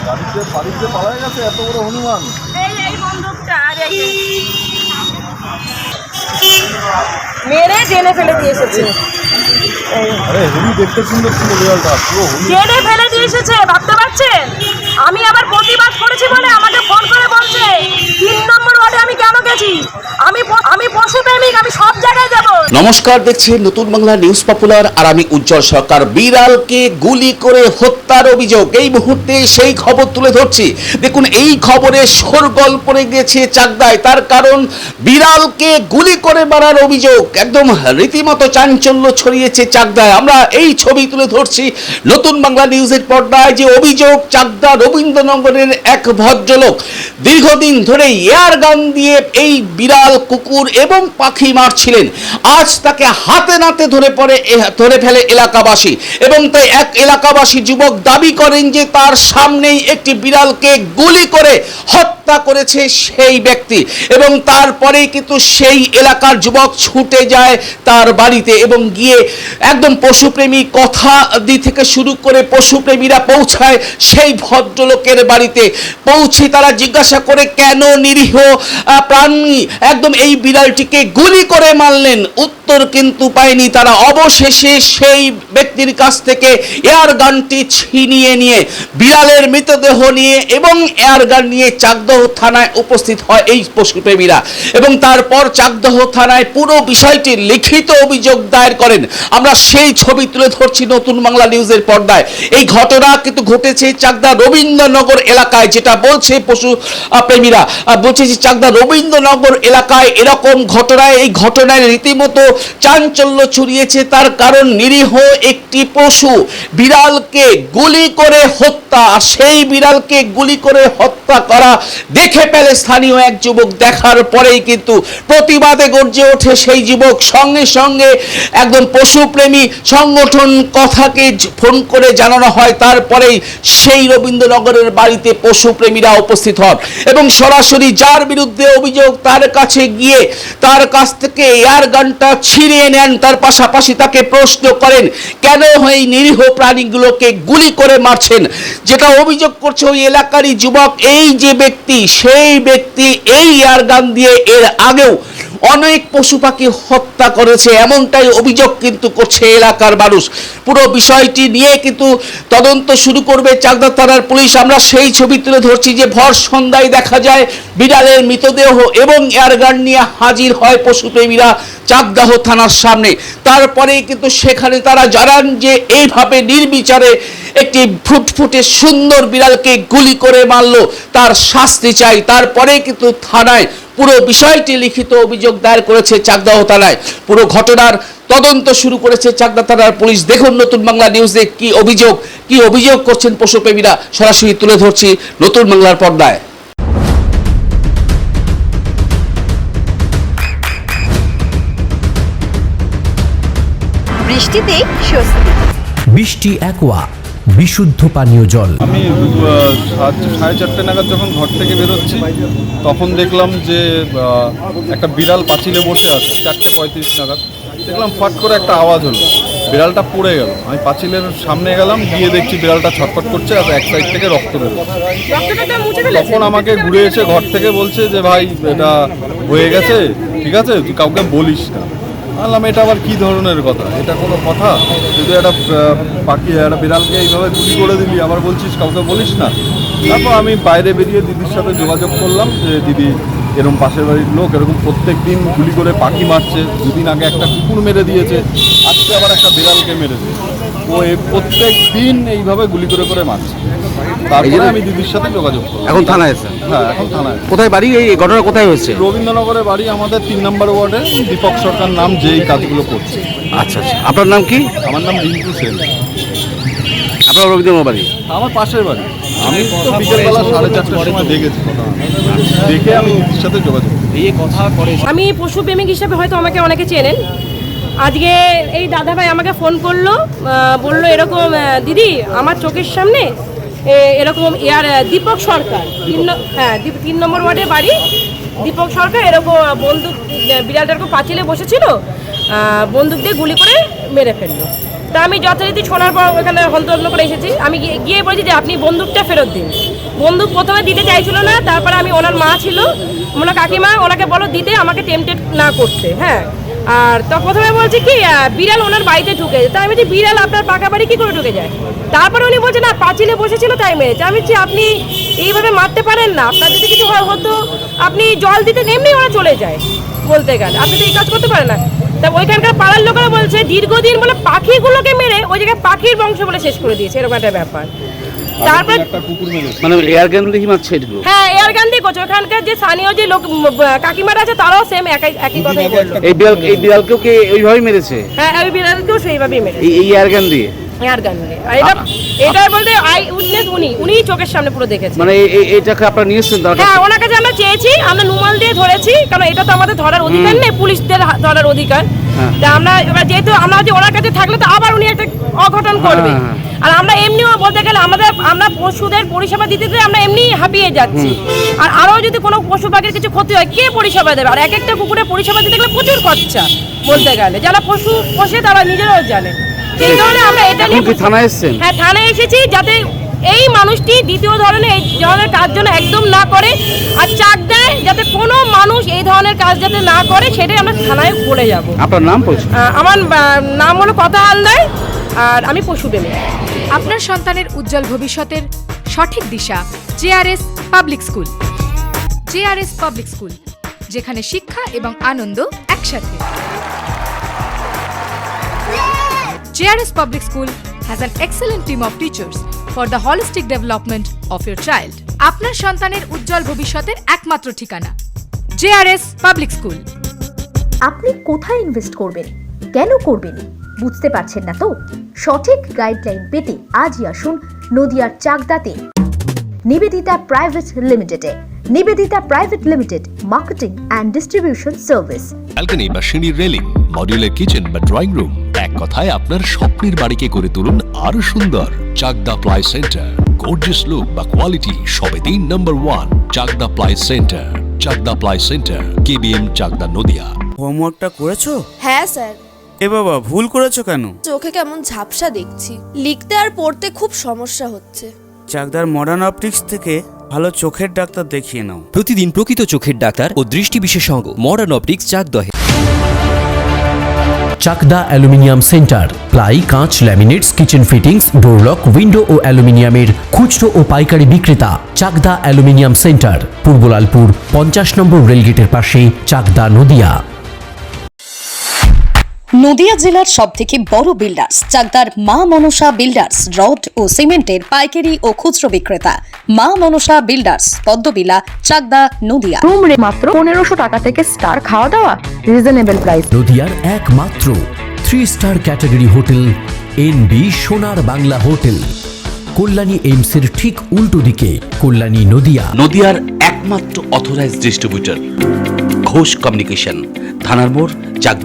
বাড়িতে পালায় গেছে এত বড় হনুমান। এই বন্দুকটা আর মেরে জেলে ফেলে দিয়ে এসেছে। আরে হেভি দেখতে সুন্দর ছিল বিড়ালটা, পুরো জেলে ফেলে দিয়ে এসেছে, ভাবতে পারছেন? আমি আবার প্রতিবাদ করেছি বলে আমাকে ফোন করে বলছে 3 নম্বর ওয়ার্ডে আমি কেন গেছি, আমি পশু প্রেমিক, আমি সব জায়গায় যাব। নমস্কার, দেখছেন নতুন বাংলা নিউজ পপুলার আর আমি উজ্জ্বল সরকার। বিড়ালকে গুলি করে হত্যার অভিযোগ, এই মুহূর্তে সেই খবর তুলে ধরছি। দেখুন, এই খবরে শোরগোল পড়ে গেছে চাকদায়, তার কারণ বিড়ালকে গুলি করে মারার অভিযোগ। একদম রীতিমতো চাঞ্চল্য ছড়িয়েছে চাকদায়। আমরা এই ছবি তুলে ধরছি নতুন বাংলা নিউজের পর্দায়। যে অভিযোগ, চাকদা রবীন্দ্রনগরের এক ভদ্রলোক দীর্ঘদিন ধরে এয়ার গান দিয়ে এই বিড়াল, কুকুর এবং পাখি মারছিলেন। আজ তাকে হাতে নাতে ধরে ফেলে এলাকাবাসী, এবং তাই এক এলাকাবাসী যুবক দাবি করেন যে তার সামনেই একটি বিড়ালকে গুলি করে হত্যা করেছে সেই ব্যক্তি। এবং তারপরেই কিন্তু সেই এলাকার যুবক ছুটে যায় তার বাড়িতে এবং গিয়ে একদম পশুপ্রেমী কথা থেকে শুরু করে পশুপ্রেমীরা পৌঁছায় সেই ভদ্রলোকের বাড়িতে। পৌঁছে তারা জিজ্ঞাসা করে কেন নিরীহ প্রাণী একদম এই বিড়ালটিকে গুলি করে মারলেন। উত্তর কিন্তু পায়নি তারা। অবশেষে সেই ব্যক্তির কাছ থেকে এয়ার গানটি ছিনিয়ে নিয়ে বিড়ালের মৃতদেহ নিয়ে এবং এয়ার গান নিয়ে চাকদহ থানায় উপস্থিত হয় এই পশুপ্রেমীরা, এবং তারপর চাকদহ থানায় পুরো বিষয়টি লিখিত অভিযোগ দায়ের করেন। আমরা সেই ছবি তুলে ধরছি নতুন বাংলা নিউজের পর্দায়। এই ঘটনা কিন্তু ঘটেছে চাকদা রবীন্দ্রনগর এলাকায়, যেটা বলছে পশু প্রেমীরা বলছে যে চাকদা রবীন্দ্রনগর এলাকায় এরকম ঘটনায়, এই ঘটনায় রীতিমতো চাঞ্চল্য ছড়িয়েছে। তার কারণ নিরীহ একটি পশু বিড়ালকে গুলি করে হত্যা, সেই বিড়ালকে গুলি করে হত্যা করা দেখে পেলে স্থানীয় এক যুবক। দেখার পরেই কিন্তু প্রতিবাদে গর্জে ওঠে সেই যুবক। সঙ্গে সঙ্গে একদম পশুপ্রেমী সংগঠন কথাকে ফোন করে জানানো হয়। তারপরেই সেই রবীন্দ্রনগরের বাড়িতে পশুপ্রেমীরা উপস্থিত হন এবং সরাসরি যার বিরুদ্ধে অভিযোগ তার কাছে গিয়ে তার কাছ থেকে এয়ার গানটা ছিনিয়ে নেন। তার পাশাপাশি তাকে প্রশ্ন করেন কেন এই নিরীহ প্রাণীগুলোকে গুলি করে মারছেন। যেটা অভিযোগ করছে ওই এলাকারই যুবক, এই যে ব্যক্তি, সেই ব্যক্তি এই এয়ার গান দিয়ে এর আগেও অনেক পশু পাখি হত্যা করেছে, এমনটাই অভিযোগ কিন্তু করছে এলাকার মানুষ। পুরো বিষয়টি নিয়ে কিন্তু তদন্ত শুরু করবে চাকদা থানার পুলিশ। আমরা সেই ছবি তুলে ধরছি যে ভর সন্ধ্যায় দেখা যায় বিড়ালের মৃতদেহ এবং এয়ারগান নিয়ে হাজির হয় পশুপ্রেমীরা চাকদাহ থানার সামনে। তারপরে কিন্তু সেখানে তারা জানান যে এইভাবে নির্বিচারে একটি ফুটফুটে সুন্দর বিড়ালকে গুলি করে মারলো, তার শাস্তি চাই। তারপরে কিন্তু থানায় পুরো বিষয়টি লিখিত অভিযোগ দায়ের করেছে চাকদাহ থানায়। পুরো ঘটনার তদন্ত শুরু করেছে চাকদা থানার পুলিশ। দেখুন নতুন বাংলা নিউজে কি অভিযোগ করছেন পশুপ্রেমীরা, সরাসরি তুলে ধরছি নতুন বাংলার পর্দায়। বৃষ্টিতে স্বস্তি। বৃষ্টি অ্যাকোয়া, বিশুদ্ধ পানীয় জল। আমি 4:30 নাগাদ যখন ঘর থেকে বেরোচ্ছি তখন দেখলাম যে একটা বিড়াল পাঁচিলে বসে আছে। 4:35 নাগাদ দেখলাম ফাট করে একটা আওয়াজ হলো, বিড়ালটা পড়ে গেল। আমি পাঁচিলের সামনে গেলাম, গিয়ে দেখছি বিড়ালটা ছটফট করছে আর এক সাইড থেকে রক্ত বেরোচ্ছে। তখন আমাকে ঘুরে এসে ঘর থেকে বলছে যে ভাই এটা হয়ে গেছে, ঠিক আছে, তুই কাউকে বলিস না। বললাম এটা আবার কী ধরনের কথা, এটা কোনো কথা? যদি একটা পাখি, একটা বিড়ালকে এইভাবে গুলি করে দিলি, আবার বলছিস কাউকে বলিস না। তারপর আমি বাইরে বেরিয়ে দিদির সাথে যোগাযোগ করলাম যে দিদি এরকম পাশের বাড়ির লোক এরকম প্রত্যেক দিন গুলি করে পাখি মারছে, 2 দিন আগে একটা কুকুর মেরে দিয়েছে, আজকে আবার একটা বিড়ালকে মেরে দিয়েছে। ও প্রত্যেক দিন এইভাবে গুলি করে মারছে। তারপরে আমি দিদির সাথে যোগাযোগ করলাম। এখন থানায় আছে? হ্যাঁ, এখন থানায়। কোথায় বাড়ি? এই ঘটনা কোথায় হয়েছে? রবীন্দ্রনগরে বাড়ি, আমাদের 3 নম্বর ওয়ার্ডে। দীপক সরকার নাম, যে এই কাজগুলো করছে। আচ্ছা, আপনার নাম কি? আমার নাম রিঙ্কু সেন। আপনার রবীন্দ্রনগর বাড়ি? আমার পাশের বাড়ি। আমি তো বিকেলবেলা 4:30টার সময় দেখেছি, দেখে আমি দিদির সাথে যোগাযোগ করি। আমি পশুপ্রেমিক হিসাবে হয়তো আমাকে অনেকে চেনেন। আজকে এই দাদাভাই আমাকে ফোন করলো, বললো এরকম দিদি আমার চোখের সামনে এরকম দীপক সরকার, 3 নম্বর ওয়ার্ডে বাড়ি। দীপক সরকার এরকম বন্দুক, বিড়ালটা এরকম পাঁচিলে বসেছিল, বন্দুক দিয়ে গুলি করে মেরে ফেললো। তা আমি যথারীতি শোনার পর ওখানে হন্তদন্ত করে এসেছি। আমি গিয়ে বলেছি যে আপনি বন্দুকটা ফেরত দিন। বন্ধু প্রথমে দিতে চাইছিল না, তারপরে আমি ওনার মা ছিল, ওনার কাকিমা, ওনাকে বলো দিতে, আমাকে টেম্পটেড না করতে। হ্যাঁ, আর তো প্রথমে বলছে কি বিড়াল ওনার বাড়িতে ঢুকে, তাই আমি বলছি বিড়াল আপনার পাকা বাড়ি কী করে ঢুকে যায়? তারপরে উনি বলছে না পাঁচিলে বসেছিল তাই মেরেছে। আমি বলছি আপনি এইভাবে মারতে পারেন না, আপনার যদি কিছু হতো আপনি জল দিতে, এমনি ওরা চলে যায় বলতে গেলে, আপনি তো এই কাজ করতে পারেন না। তা ওইখানকার পাড়ার লোকেরা বলছে দীর্ঘদিন বলে পাখিগুলোকে মেরে ওই জায়গায় পাখির বংশ বলে শেষ করে দিয়েছে, এরকম একটা ব্যাপার। তারপর একটা কুকুর মেরেছে। মানে এয়ার গান দেখি মারছে এগুলো। হ্যাঁ, এয়ার গান দিয়ে করছে। ওখানকার যে স্থানীয় যে লোক কাকিমারা আছে তারাও সেম একই কথাই বললো। এই বিড়ালকেও কি ওইভাবেই মেরেছে? হ্যাঁ, ওই বিড়ালকেও সেইভাবেই মেরেছে এই এয়ার গান দিয়ে? এয়ার গান দিয়ে। আর এটা বলতে আই উইটনেস উনি চোখের সামনে পুরো দেখেছে। মানে এইটাকে আপনারা নিয়ে এসেছেন? হ্যাঁ, ওনার কাছে আমরা চেয়েছি, আমরা নুমাল দিয়ে ধরেছি, কারণ এটা তো আমাদের ধরার অধিকার নেই, পুলিশদের ধরার অধিকার। তা আমরা এবার যেহেতু আমরা যে ওনার কাছে থাকলে তো আবার উনি একটা অঘটন করবে। আর আমরা এমনিও বলতে গেলে আমরা পশুদের পরিষেবা দিতে দিতে আমরা এমনি হাঁপিয়ে যাচ্ছি। আর আরও যদি কোনো পশু পাখির কিছু ক্ষতি হয় কে পরিষেবা দেবে? আর এক একটা কুকুরের পরিষেবা দিতে গেলে প্রচুর খরচা বলতে গেলে, যারা পশু পোষে তারা নিজেরাও জানে। সেই কারণে আমরা এটা নিয়ে থানায় এসেছেন? হ্যাঁ, থানায় এসেছি যাতে এই মানুষটি দ্বিতীয় ধরনের এই ধরনের কাজ যেন একদম না করে, আর চাক দেয় যাতে কোনো মানুষ এই ধরনের কাজ যাতে না করে, সেটাই আমরা থানায় বলে যাব। আপনার নাম পরিচয়? আমার নাম হলো কথা হালদার, আর আমি পশুপ্রেমী। আপনার সন্তানের উজ্জ্বল ভবিষ্যতের সঠিক দিশা JRS public school. JRS public school, যেখানে শিক্ষা এবং আনন্দ একসাথে। JRS public school has an excellent team of teachers for the holistic development of your child. আপনার সন্তানের উজ্জ্বল ভবিষ্যতের একমাত্র ঠিকানা জেআরএস পাবলিক স্কুল। আপনি কোথায় ইনভেস্ট করবেন, কেন করবেন, বুঝতে পারছেন না তো? সঠিক গাইডলাইন পেতে আজই আসুন নদিয়ার চাকদাতে নিবেদিতা প্রাইভেট লিমিটেডে। Nivedita private limited, marketing and distribution service. Balcony বা সিঁড়ির রেলিং, মডিউলার কিচেন বা ড্রয়িং রুম, এক কথায় আপনার স্বপ্নের বাড়িকে করে তুলুন আরো সুন্দর। Chakda ply centre, gorgeous look বা কোয়ালিটি সবে 3 নম্বর 1 Chakda ply centre. Chakda ply centre, KBM, Chakda, Nadia. হোমওয়ার্কটা করেছো? হ্যাঁ স্যার। এ বাবা, ভুল করেছো কেন? চোখে কেমন ঝাপসা দেখছি, লিখতে আর পড়তে খুব সমস্যা হচ্ছে। চাকদার মডার্ন অপটিক্স থেকে ভালো চোখের ডাক্তার দেখিয়ে নাও। প্রতিদিন প্রকৃত চোখের ডাক্তার ও দৃষ্টি বিশেষজ্ঞ মডার্ন অপটিক্স চাকদহে। চাকদা অ্যালুমিনিয়াম সেন্টার, প্লাই, কাঁচ, laminates, kitchen fittings, door lock, window ও অ্যালুমিনিয়ামের খুচরো ও পাইকারি বিক্রেতা। চাকদা অ্যালুমিনিয়াম সেন্টার, পূর্বলালপুর 50 নম্বর রেলগেটের পাশে, চাকদা, নদিয়া। নদিয়া জেলার সবথেকে বড় বিল্ডার্স চাকদার মা মনসা বিল্ডার্স, রড ও সিমেন্টের পাইকারি ও খুচরো বিক্রেতা। মা মনসা বিল্ডার্স, পদ্মবিলা, চাকদা, নদিয়া। রুম রে মাত্র 1500 টাকা থেকে স্টার, খাওয়া দাওয়া রিজনেবল প্রাইস। নদিয়ার একমাত্র 3 স্টার ক্যাটাগরি হোটেল এনবি সোনার বাংলা হোটেল, কল্যাণী এইমসের ঠিক উল্টো দিকে, কল্যাণী, নদিয়া। নদিয়ার একমাত্র অথরাইজড ডিস্ট্রিবিউটর ঘোষ কমিউনিকেশন, থানার মোড়, চাকদা।